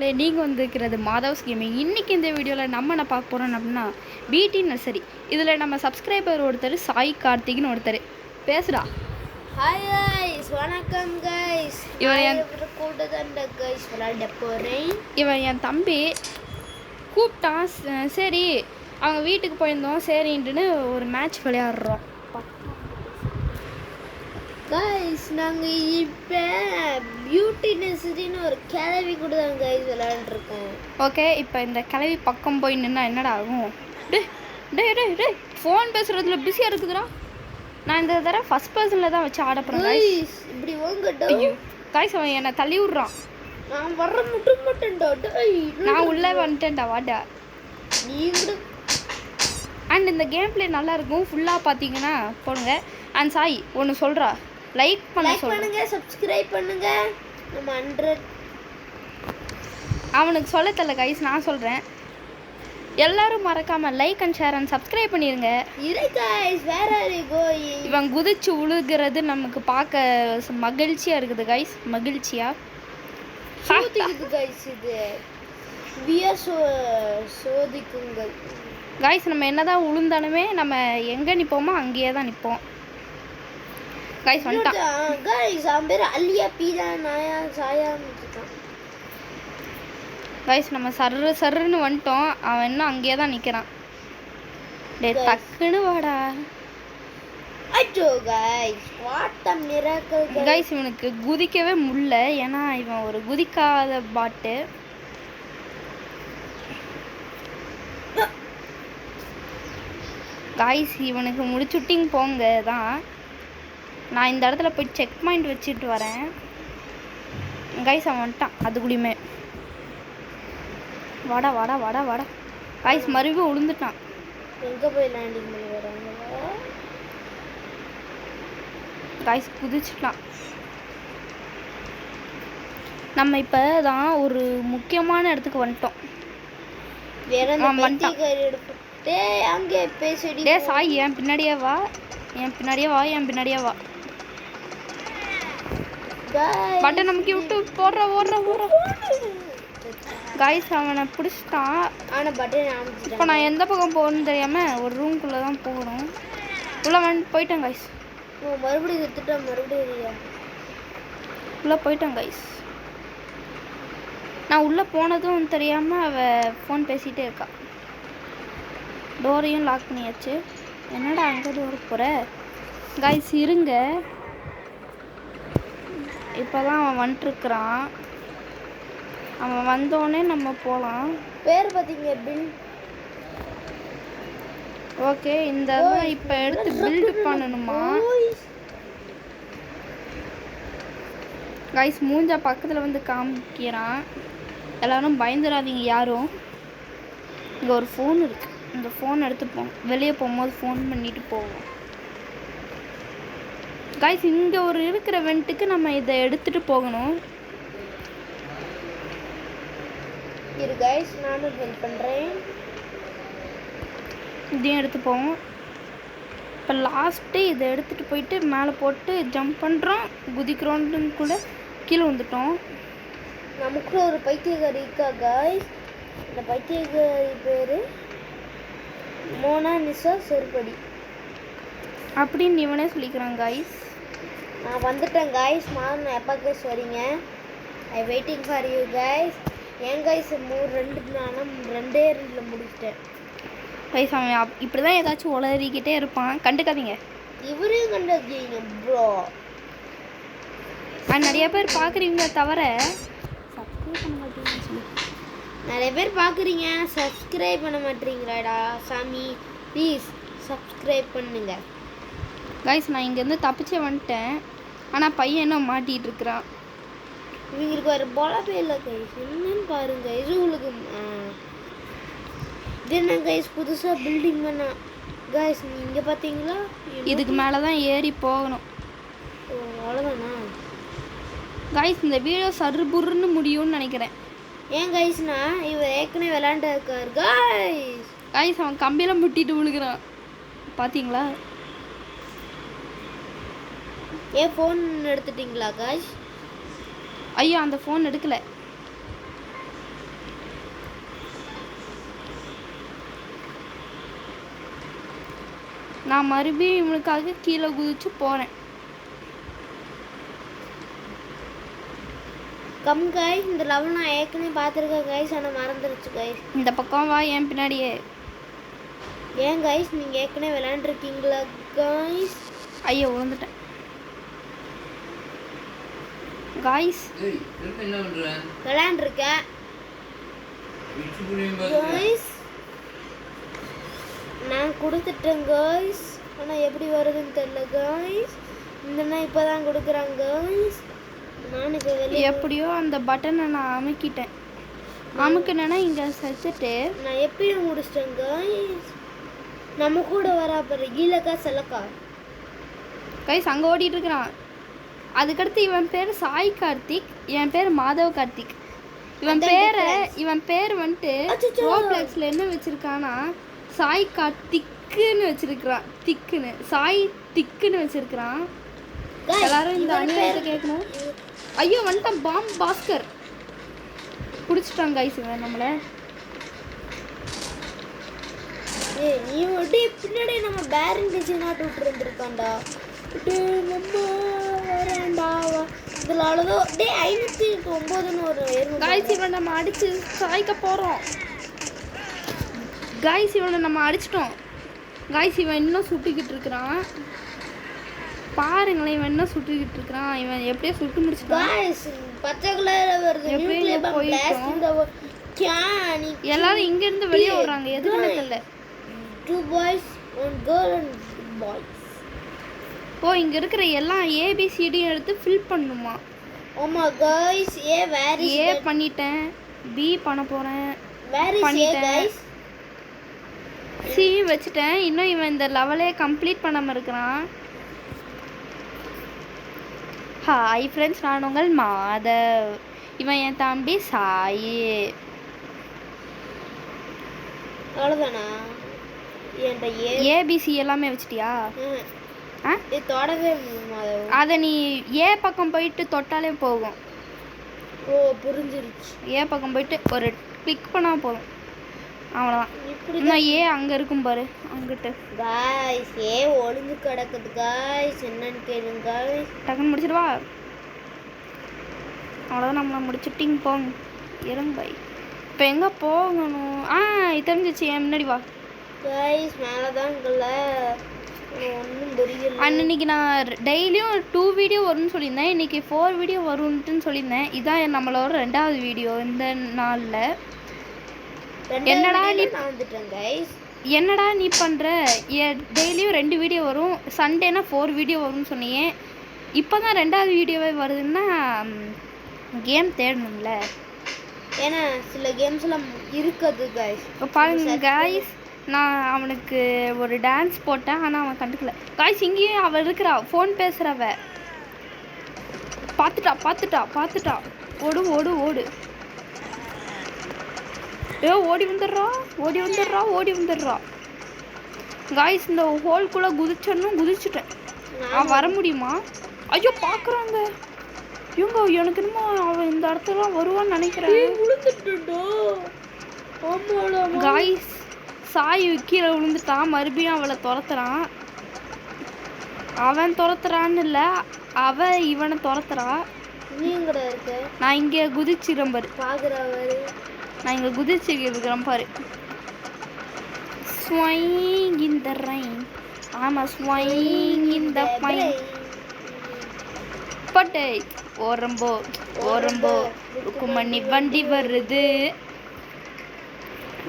நீங்கள் வந்துருக்கிறது மாதவ்ஸ் கேமிங். இன்றைக்கி இந்த வீடியோவில் நம்ம என்ன பார்க்க போகிறோம் அப்படின்னா பிடி நர்சரி. இதில் நம்ம சப்ஸ்கிரைபர் ஒருத்தர் சாய் கார்த்திக்னு ஒருத்தர் பேசுகிறா. ஹாய் கைஸ், வணக்கம் கைஸ். இவன் கூட தான் கைஸ் விளையாட போகிறேன். இவன் என் தம்பி கூப்பிட்டான். சரி அவங்க வீட்டுக்கு போயிருந்தோம் சரின்ட்டுன்னு ஒரு மேட்ச் விளையாடுறோம். கைஸ் நாங்கள் இப்போ பியூட்டி நர்சரின்னு ஒரு கிளவி கூட தான் கைஸ் விளையாண்டுருக்கோம். ஓகே, இப்போ இந்த கிளவி பக்கம் போய் நின்னா என்னடா ஆகும்? டே டே டே டே ஃபோன் பேசுகிறதுல பிஸியாக இருக்குதுடா. நான் இந்த தடவை ஃபஸ்ட் பர்சனில் தான் வச்சு ஆட போகிறேன் கைஸ். இப்படி வாங்கடா கைஸ். அவன் என்னை தள்ளி விட்றான். நான் வர மாட்டேன்டா. நான் உள்ளே வந்துட்டேன்டா, வாடா நீ கூட. அண்ட் இந்த கேம் பிளே நல்லாயிருக்கும். ஃபுல்லாக பார்த்தீங்கன்னா போடுங்க. அண்ட் சாய் ஒன்று சொல்கிறா, லைக் பண்ணுங்க, சப்ஸ்கிரைப் பண்ணுங்க. நம்ம 100 அவனுக்கு சொல்ல தெரியல கைஸ், நான் சொல்கிறேன். எல்லாரும் மறக்காமல் like and share and subscribe பண்ணிடுங்க. இவன் குதிச்சு உழுகிறது நமக்கு பார்க்க மகிழ்ச்சியாக இருக்குது கைஸ். மகிழ்ச்சியாக சோதிக்குங்கள் கைஸ். நம்ம என்னதான் உளுந்தாலுமே நம்ம எங்கே நிற்போமோ அங்கேயே தான் நிற்போம் கைஸ். வந்துட்டான் கைஸ். அவன் பேர் அல்லியா பீதா நாயா சாயா கைஸ். நம்ம சர்ன்னு வந்துட்டோம். அவன் இன்னும் அங்கேயே தான் நிற்கிறான். டே டக்குன்னு வாடா. அச்சோ guys, what a miracle guys. இவனுக்கு குதிக்கவே முடியல, ஏன்னா இவன் ஒரு குதிக்காத பாட்டு. கைஸ் இவனுக்கு முடிச்சுட்டிங் போங்க தான். நான் இந்த இடத்துல போய் செக் பாயிண்ட் வச்சுட்டு வரேன் கைஸ். அவன் வந்துட்டான் அதுக்குள்ளேயுமே. வாடா வாடா வாடா வாடா கைஸ். மறுபடியும் விழுந்துட்டான். எங்கே போய் லேண்டிங் பண்ணி வராங்க கைஸ். குதிச்சுட்டான். நம்ம இப்போ தான் ஒரு முக்கியமான இடத்துக்கு வந்துட்டோம். டே சாய், என் பின்னாடியே வா, என் பின்னாடியே வா, என் பின்னாடியே வா. பட்டன் நமக்கு விட்டு போடுற ஓடுற ஓடுற கைஸ். அவனை பிடிச்சிட்டான். இப்போ நான் எந்த பக்கம் போகணும்னு தெரியாமல் ஒரு ரூம்குள்ளே தான் போகணும். உள்ளே போயிட்டேன் கைஸ். மறுபடியும் உள்ளே போயிட்டேன் கைஸ். நான் உள்ளே போனதும் தெரியாமல் அவள் ஃபோன் பேசிகிட்டே இருக்கா. டோரையும் லாக் பண்ணியாச்சு. என்னடா அங்கே டோர் போகிற கைஸ்? இருங்க, இப்போ தான் அவன் வந்துட்டுருக்குறான். அவன் வந்தோடனே நம்ம போகலாம். பேர் பார்த்தீங்க பில். ஓகே, இந்த இப்போ எடுத்து பில்டு பண்ணணுமா கைஸ்? மூஞ்சா பக்கத்தில் வந்து காமிக்கிறான். எல்லோரும் பயந்துடாதீங்க யாரும். இங்கே ஒரு ஃபோன் இருக்குது, இந்த ஃபோன் எடுத்துப்போம். வெளியே போகும்போது ஃபோன் பண்ணிட்டு போவோம் கைஸ். இங்கே ஒரு இருக்கிற வெண்ட்டுக்கு நம்ம இதை எடுத்துகிட்டு போகணும். இரு கைஸ், நானும் ஹெல்ப் பண்ணுறேன். இதையும் எடுத்துப்போம். இப்போ லாஸ்ட்டு இதை எடுத்துகிட்டு போயிட்டு மேலே போட்டு ஜம்ப் பண்ணுறோம், குதிக்கிறோன்னு கூட கீழே வந்துட்டோம். நமக்கு ஒரு பைத்தியக்காரி இருக்கா கைஸ். இந்த பைத்தியக்காரி பேர் மோனா நிசா செருப்படி அப்படின்னு இவனே சொல்லிக்கிறான் கைஸ். நான் வந்துட்டேன் கைஸ். நான் எப்போ கைஸ் வரீங்க? ஐ வெயிட்டிங் ஃபார் யூ கைஸ். ஏன் கைஸ் நானும் 2 முடிச்சிட்டேன் கைஸ். அவன் இப்படி தான் ஏதாச்சும் உளறிக்கிட்டே இருப்பான், கண்டுக்காதீங்க. இவரையும் கண்டுக்காதீங்க ப்ரோ. நிறைய பேர் பார்க்குறீங்க தவிர நிறைய பேர் பார்க்குறீங்க, சப்ஸ்கிரைப் பண்ண மாட்டீங்களாடா சாமி. ப்ளீஸ் சப்ஸ்கிரைப் பண்ணுங்க கைஸ். நான் இங்கேருந்து தப்பிச்சே வந்துட்டேன், ஆனால் பையன் என்ன மாட்டிகிட்டு இருக்கிறான். இவங்களுக்கு வேறு பொழப்பே இல்லை கைஸ். என்னன்னு பாருங்க. இது உங்களுக்கு இது என்ன கைஸ் புதுசாக பில்டிங் பண்ணா கைஸ்? நீங்கள் பார்த்தீங்களா? இதுக்கு மேலே தான் ஏறி போகணும். அவ்வளோதானா கைஸ்? இந்த வீடியோ சர்புர்னு முடியும்னு நினைக்கிறேன். ஏன் கைஸ்னா இவர் ஏற்கனவே விளையாண்டு இருக்கார் கைஸ். கைஸ் அவன் கம்பியெல்லாம் முட்டிட்டு விழுகிறான், பார்த்தீங்களா? ஏன் ஃபோன் எடுத்துட்டிங்களா கைஸ்? ஐயோ அந்த ஃபோன் எடுக்கலை. நான் மறுபடியும் இவனுக்காக கீழே குதிச்சு போகிறேன். கம் கைஸ், இந்த லெவல் நான் ஏற்கனவே பார்த்துருக்கேன் கைஸ், ஆனால் மறந்துருச்சு கைஸ். இந்த பக்கம் வா, என் பின்னாடியே. ஏன் கைஸ் நீங்கள் ஏற்கனவே விளையாண்டுருக்கீங்களா கைஸ்? ஐயோ விழுந்துட்டேன் கைஸ். விளையாண்டுருக்கேன் கைஸ், நான் கொடுத்துட்டேன் கைஸ், ஆனால் எப்படி வருதுன்னு தெரியல கைஸ். இந்த இப்போ தான் கொடுக்குறாங்க கைஸ். நான் இப்போ வெளியே எப்படியோ அந்த பட்டனை நான் அமுக்கிட்டேன். அமுக்கினேன்னா இங்கே செத்துட்டு நான் எப்பயும் முடிச்சிட்டேன் கைஸ். நம்ம கூட வரா பாரு, ஈலக்கா செல்லக்கா கைஸ் அங்கே ஓடிட்டு இருக்கிறான். அதுக்கடுத்து இவன் பேர் சாய் கார்த்திக், என் பேர் மாதவ் கார்த்திக். இவன் பேர் வந்துட்டு ரோப்ளெக்ஸில் என்ன வச்சிருக்கான்னா சாய் கார்த்திக்குன்னு வச்சிருக்கிறான். திக்குன்னு சாய் திக்குன்னு வச்சிருக்கிறான். எல்லாரும் இந்த அணியை கேட்கணும். ஐயோ வந்துட்டான் பாம் பாஸ்கர், பிடிச்சிட்டான் கைஸ் இவன் நம்மளை. நீ ஒட்டி பின்னாடி நம்ம பேரன் டிசைன் ஆட்டு விட்டு இருந்திருக்காண்டா. வரேன்டா இதில் அவ்வளோதோ டே 509 ஒரு கைஸ் இவன் நம்ம அடிச்சு சாய்க்க போகிறோம். கைஸ் இவனை நம்ம அடிச்சிட்டோம். கைஸ் இவன் இன்னும் சுட்டிக்கிட்டு இருக்கிறான். பாருங்களேன் இவன் என்ன சுட்டிக்கிட்டு இருக்கிறான். இவன் எப்படியோ சுட்டு முடிச்சுட்டான். கைஸ் பச்சை கலர் வருது. எப்படியோ போயிட்டோம். எல்லாரும் இங்கேருந்து வெளியே வர்றாங்க. எதுக்குன்னு தெரியல. 2 boys 1 girl and boys. ஓ இங்கே இருக்கிற எல்லாம் ஏபிசிடியும் எடுத்து ஃபில் பண்ணுமா? ஆமா கைஸ். ஏ பண்ணிட்டேன், பி பண்ண போகிறேன், பண்ணிட்டேன், சி வச்சுட்டேன். இன்னும் இவன் இந்த லெவலே கம்ப்ளீட் பண்ணாமல் இருக்கிறான். ஹாய் ஃப்ரெண்ட்ஸ், நான் உங்கள் மாதவ். இவன் என் தம்பி சாய். அவ்வளோதானா? ஏபிசி எல்லாமே வச்சிட்டியா? தொடவே அதை நீ ஏ பக்கம் போயிட்டு தொட்டாலே போகும். ஓ புரிஞ்சிருச்சு. ஏ பக்கம் போயிட்டு ஒரு கிளிக் பண்ணால் போதும், அவ்வளோதான். இன்னும் ஏ அங்கே இருக்கும் பாரு, அங்கிட்டு காய்ஸ் ஏ ஒளிஞ்சு கிடக்குது காய்ஸ். என்னன்னு கேளுங்க காய்ஸ். டக்குன்னு முடிச்சிடுவா. அவ்வளோதான், நம்மளை முடிச்சுட்டிங் போங்க. இருங்க பாய். இப்போ எங்கே போகணும்? தெரிஞ்சிச்சு, என் முன்னாடி வா गाइस மேலே தான் இருக்குல்ல, ஒன்றும் புரியல. அன்னைக்கு நான் டெய்லியும் 2 வீடியோ வரும்னு சொல்லியிருந்தேன். இன்றைக்கி 4 வீடியோ வரும்னு சொல்லியிருந்தேன். இதான் நம்மளோட 2வது வீடியோ இந்த நாளில். என்னடா நீ பண்ணுற? டெய்லியும் 2 வீடியோ வரும், சண்டேனா 4 வீடியோ வரும்னு சொன்னியே. இப்போ தான் 2வது வீடியோவே வருதுன்னா கேம் தேடணும்ல. ஏன்னா சில கேம்ஸ்லாம் இருக்குது காய்ஸ். இப்போ பாருங்க காய்ஸ், நான் அவனுக்கு ஒரு டான்ஸ் போட்டேன், ஆனால் அவன் கண்டுக்கல. காய்ஸ் இங்கேயும் அவள் இருக்கிறா, ஃபோன் பேசுகிறவ. பார்த்துட்டா. ஓடு. ஓடி வந்துடுறா. காய்ஸ் இந்த ஹோல்குள்ளே குதிச்சிட்டேன். வர முடியுமா? ஐயோ பார்க்குறாங்க இவங்க. எனக்கு என்னமோ அவன் இந்த இடத்துலாம் வருவான்னு நினைக்கிறேன். காய்ஸ் சாய் கீழே விழுந்துட்டான். மறுபடியும் அவளை துரத்துறான். அவன் துரத்துறான்னு இல்லை, இவனை துரத்துறா. நான் இங்கே குதிச்சிருக்கேன் பாரு. நான் இங்கே குதிச்சிருக்கிறேன் பாரு. ஸ்வைங் இன் த ரெயின். ஆமாம், ஸ்வைங் இன் த பைன். பட்டை ஓரம்போ ருக்குமணி வண்டி வருது.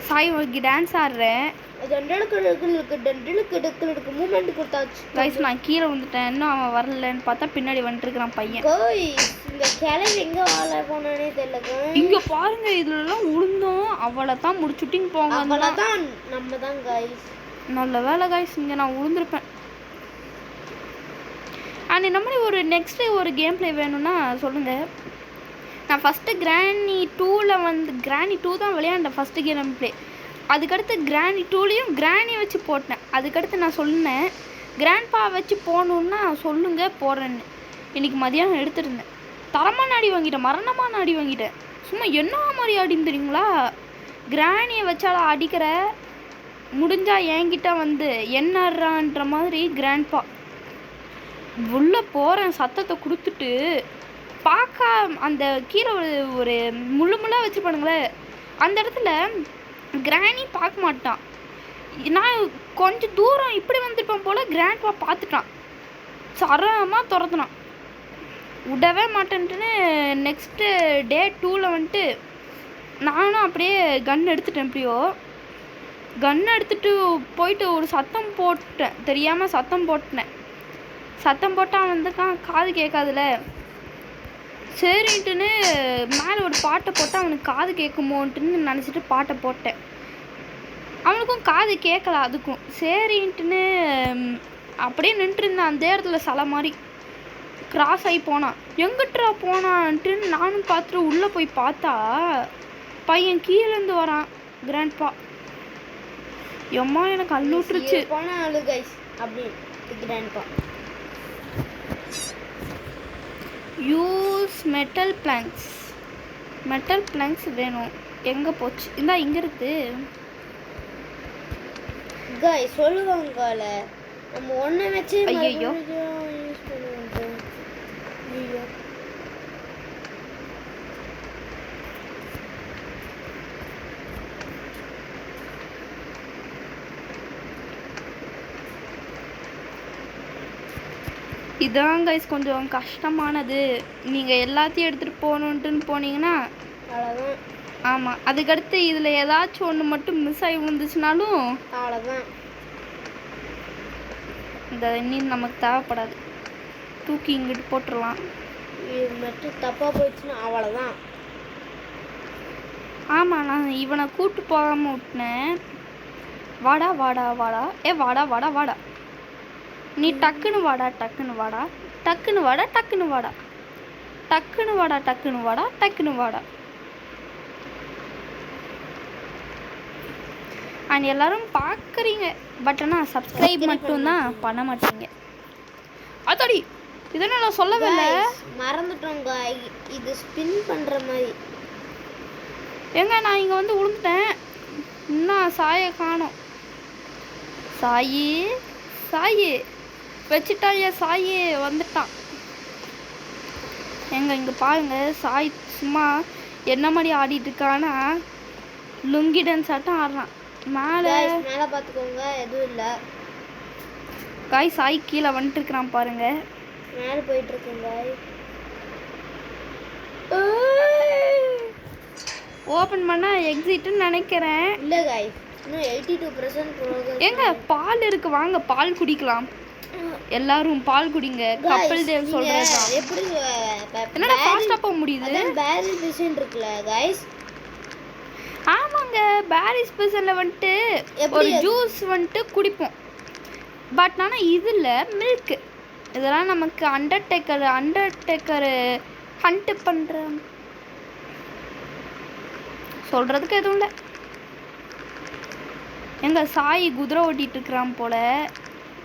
சாய் உனக்கு டான்ஸ் ஆடுறேன். கைஸ் நான் கீழே வந்துட்டேன். இன்னும் அவன் வரலன்னு பார்த்தா பின்னாடி வந்துட்டு இருக்கிறான் பையன். இங்க பாருங்க, இதுலலாம் உளுந்தோம். அவளை தான் முடிச்சுட்டிங் போங்க. நல்ல வேலை கைஸ், இங்கே நான் உளுந்துருப்பேன். அண்ட் இந்த மாதிரி ஒரு நெக்ஸ்ட்டு ஒரு கேம் பிளே வேணும்னா சொல்லுங்கள். நான் ஃபஸ்ட்டு கிராணி 2 தான் விளையாண்டேன் ஃபஸ்ட்டு கேம் பிளே. அதுக்கடுத்து கிராணி 2லேயும் கிராணி வச்சு போட்டேன். அதுக்கடுத்து நான் சொன்னேன் கிராண்ட்பா வச்சு போகணுன்னா சொல்லுங்கள் போடுறேன்னு. இன்றைக்கி மதியானம் எடுத்துருந்தேன். மரணமான அடி வாங்கிட்டேன். சும்மா என்ன மாதிரி அடின்னு தெரியுங்களா? கிராணியை வச்சாலும் அடிக்கிற, முடிஞ்சா என்கிட்ட வந்து என்னறான்ற மாதிரி கிராண்ட்பா. உள்ளே போகிறேன், சத்தத்தை கொடுத்துட்டு பார்க்க அந்த கீழே ஒரு முள்ளு முள்ளாக வச்சுருப்பானுங்களே அந்த இடத்துல கிராணி பார்க்க மாட்டான். நான் கொஞ்சம் தூரம் இப்படி வந்துருப்பேன் போல் கிராண்ட்பா பார்த்துட்டான். சரமாக துரத்துனான். விடவே மாட்டேன்ட்டுன்னு நெக்ஸ்ட்டு டே 2ல் வந்துட்டு நானும் அப்படியே கன் எடுத்துட்டேன். எப்படியோ கன் எடுத்துகிட்டு போயிட்டு ஒரு சத்தம் போட்டேன், தெரியாமல் சத்தம் போட்டேன். சத்தம் போட்டால் வந்துக்கான், காது கேட்காதுல. சரின்ட்டுன்னு மேலே ஒரு பாட்டை போட்டால் அவனுக்கு காது கேட்குமோன்ட்டுன்னு நினச்சிட்டு பாட்டை போட்டேன். அவனுக்கும் காது கேட்கல. அதுக்கும் சரின்ட்டுன்னு அப்படியே நின்றுருந்தேன். அந்த இடத்துல சில மாதிரி கிராஸ் ஆகி போனான். எங்கிட்டா போனான்ட்டுன்னு நானும் பார்த்துட்டு உள்ளே போய் பார்த்தா பையன் கீழேருந்து வரான். கிராண்ட்பா எம்மா எனக்கு அள்ளூட்டுருச்சு. Use metal planks. Metal planks வேணும். எங்கே போச்சு? இந்தா இங்கே இருக்குது. சொல்லுவாங்கல நம்ம ஒன்றை வச்சு ஐயோ இதான் கைஸ் கொஞ்சம் கஷ்டமானது. நீங்கள் எல்லாத்தையும் எடுத்துகிட்டு போகணுன்ட்டுன்னு போனீங்கன்னா அவ்வளோதான். ஆமாம், அதுக்கடுத்து இதில் ஏதாச்சும் ஒன்று மட்டும் மிஸ் ஆகி விழுந்துச்சுனாலும் அவ்வளோதான். இந்த இன்னும் நமக்கு தேவைப்படாது, தூக்கி இங்கிட்டு போட்டுடலாம். இது மட்டும் தப்பாக போயிடுச்சுன்னா அவ்வளோதான். ஆமாம், நான் இவனை கூப்பிட்டு போகாமல் விட்டினேன். வாடா வாடா வாடா, வாடா வாடா வாடா, நீ டக்குன்னு வாடா டக்குன்னு வாடா டக்குன்னு வாடா டக்குன்னு வாடா டக்குன்னு வாடா டக்குன்னு வாடா டக்குன்னு வாடா. அண்ட் எல்லாரும் பார்க்குறீங்க, பட் ஆனால் சப்ஸ்கிரைப் மட்டும்தான் பண்ண மாட்டீங்க. அதோடி இதெல்லாம் நான் சொல்லவே இல்லை, மறந்துட்டோங்க. இது ஸ்பின் பண்ணுற மாதிரி. ஏங்க நான் இங்கே வந்து விழுந்துட்டேன், இன்னும் சாயை காணோம். சாயி சாயி வச்சுட்டாயா? சாயி வந்துட்டான். எங்க இங்கே பாருங்க, சாய் சும்மா என்ன மாதிரி ஆடிட்டு இருக்கானா, லுங்கி டான்ஸ் ஆட்டம் ஆடுறான். மேலே மேலே பார்த்துக்கோங்க, எதுவும் இல்லை காய். சாய் கீழே வந்துட்டு இருக்கிறான் பாருங்க, மேலே போயிட்டு இருக்குங்க. ஓப்பன் பண்ணா எக்ஸிட்னு நினைக்கிறேன். இல்லை காய், இன்னும் 82% ஏங்க பால் இருக்கு, வாங்க பால் குடிக்கலாம். எல்லாரும் பால் குடிங்க. கப்பல் தேவ் சொல்றதா எப்படி என்னடா ஃபாஸ்டா போக முடியுது? பேரி பிசின் இருக்குல गाइस. ஆமாங்க, பேரி ஸ்பெஷல்ல வந்துட்டு ஒரு ஜூஸ் வந்துட்டு குடிப்போம். பட் ஆனா இதுல மில்க், இதெல்லாம் நமக்கு அண்டர்டேக்கர் ஹண்ட் பண்ற சொல்றதுக்கு எதுவும் இல்லை. எங்க சாய் குதிரை ஓட்டிட்டு இருக்கிறான் போல,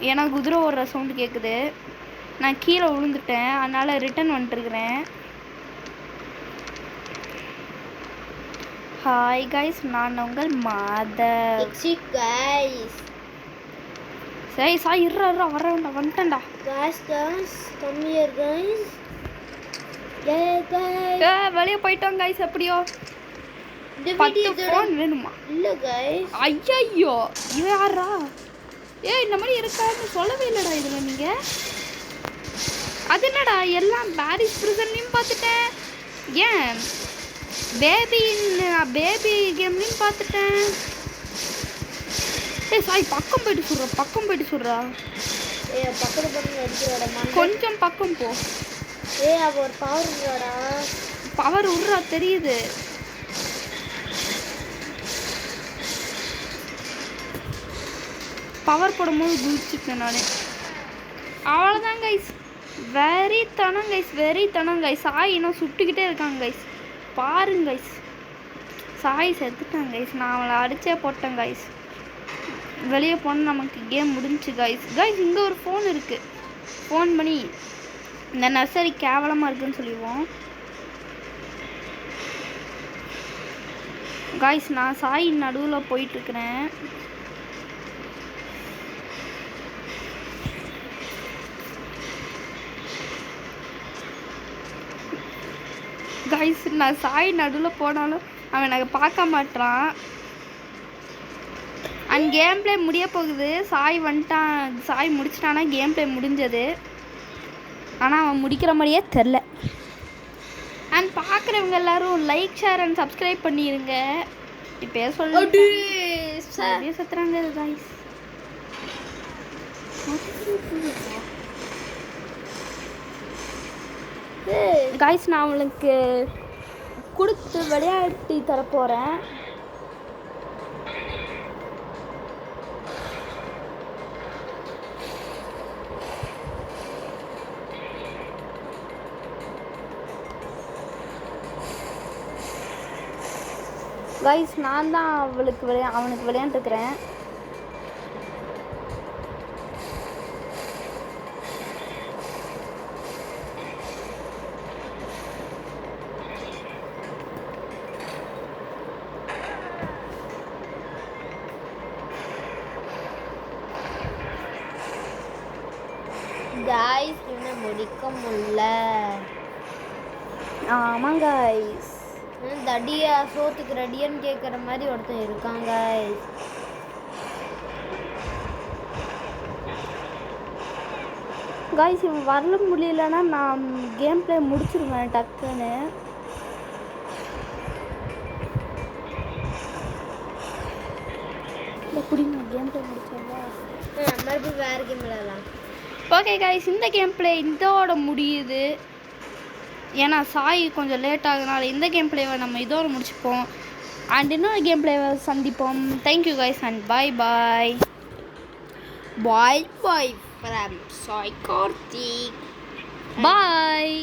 ஏன்னா குதிரை ஓடுற சவுண்டு கேட்குது. நான் கீழே விழுந்துட்டேன், அதனால ரிட்டர்ன் வந்துட்டுருக்கிறேன். ஹாய் கைஸ், நான் உங்கள் மாதவ். சரி சாய் இருறா வரேன்டா, வந்துட்டேன்டா. வெளியே போயிட்டோம் கைஸ். எப்படியோ 10 ஃபோன் வேணுமா? இல்லை கைஸ். ஐயோ இவன் யாரா? இந்த மாதிரி இருக்கான்னு சொல்லவே இல்லைடா இதில் நீங்கள். அது என்னடா எல்லாம் பேரிஸ் ப்ரிசன்லையும் பார்த்துட்டேன், ஏன் பேபி கேம்லையும் பார்த்துட்டேன். சாய் பக்கம் போயிட்டு சொல்கிறா. கொஞ்சம் பக்கம் போ. அவ ஒரு பவர் விட்றா, தெரியுது. பவர் போடும்போது குதிச்சுட்டேன் நான். அவ்வளோதான் கைஸ். வெறி தனம் கைஸ். சாய் இன்னும் சுட்டுக்கிட்டே இருக்காங்க கைஸ், பாருங்க கைஸ். சாய் செத்துட்டாங்க கைஸ், நான் அவளை அடிச்சே போட்டேன் கைஸ். வெளியே போனால் நமக்கு கேம் முடிஞ்சிச்சு கைஸ். இங்கே ஒரு ஃபோன் இருக்குது, ஃபோன் பண்ணி இந்த நர்சரி கேவலமாக இருக்குன்னு சொல்லிடுவோம் கைஸ். நான் சாய் நடுவில் போயிட்டுருக்கிறேன். காய்ஸ் நான் சாய் நடுவில் போனாலும் அவன் எனக்கு பார்க்க மாட்டான். அண்ட் கேம் பிளே முடிய போகுது. சாய் வந்துட்டான், சாய் முடிச்சிட்டானா கேம் பிளே முடிஞ்சது. ஆனால் அவன் முடிக்கிற மாதிரியே தெரில. அண்ட் பார்க்குறவங்க எல்லோரும் லைக் ஷேர் அண்ட் சப்ஸ்கிரைப் பண்ணிடுங்க. இப்போ சொல்லி சத்துறாங்க காய்ஸ். காய்ஸ் நான் அவளுக்கு கொடுத்து விளையாட்டி தரப்போகிறேன். காய்ஸ் நான் தான் அவனுக்கு விளையாண்டுருக்கிறேன். காய்ஸ் இன்னும் முடிக்க முடியல. ஆமாம் காய்ஸ். தடியா சோத்துக்கு ரெடியான்னு கேட்குற மாதிரி ஒருத்தன் இருக்காங்க காய்ஸ். காய்ஸ் இவன் வரல முடியலன்னா நான் கேம் பிளே முடிச்சிருவேன் டக்குன்னு. எப்படிங்க கேம் பிளே முடிச்சிருவா? மறுபடியும் வேறு கேம் விளையாடலாம். ஓகே காய்ஸ் இந்த கேம் பிளே இதோட முடியுது. ஏன்னா சாய் கொஞ்சம் லேட் ஆகுதுனால இந்த கேம் பிளேவை நம்ம இதோட முடிச்சுப்போம். அண்ட் இன்னொரு கேம் பிளேவை சந்திப்போம். Thank you guys and bye bye. Bye bye from Sai Karthik. Bye.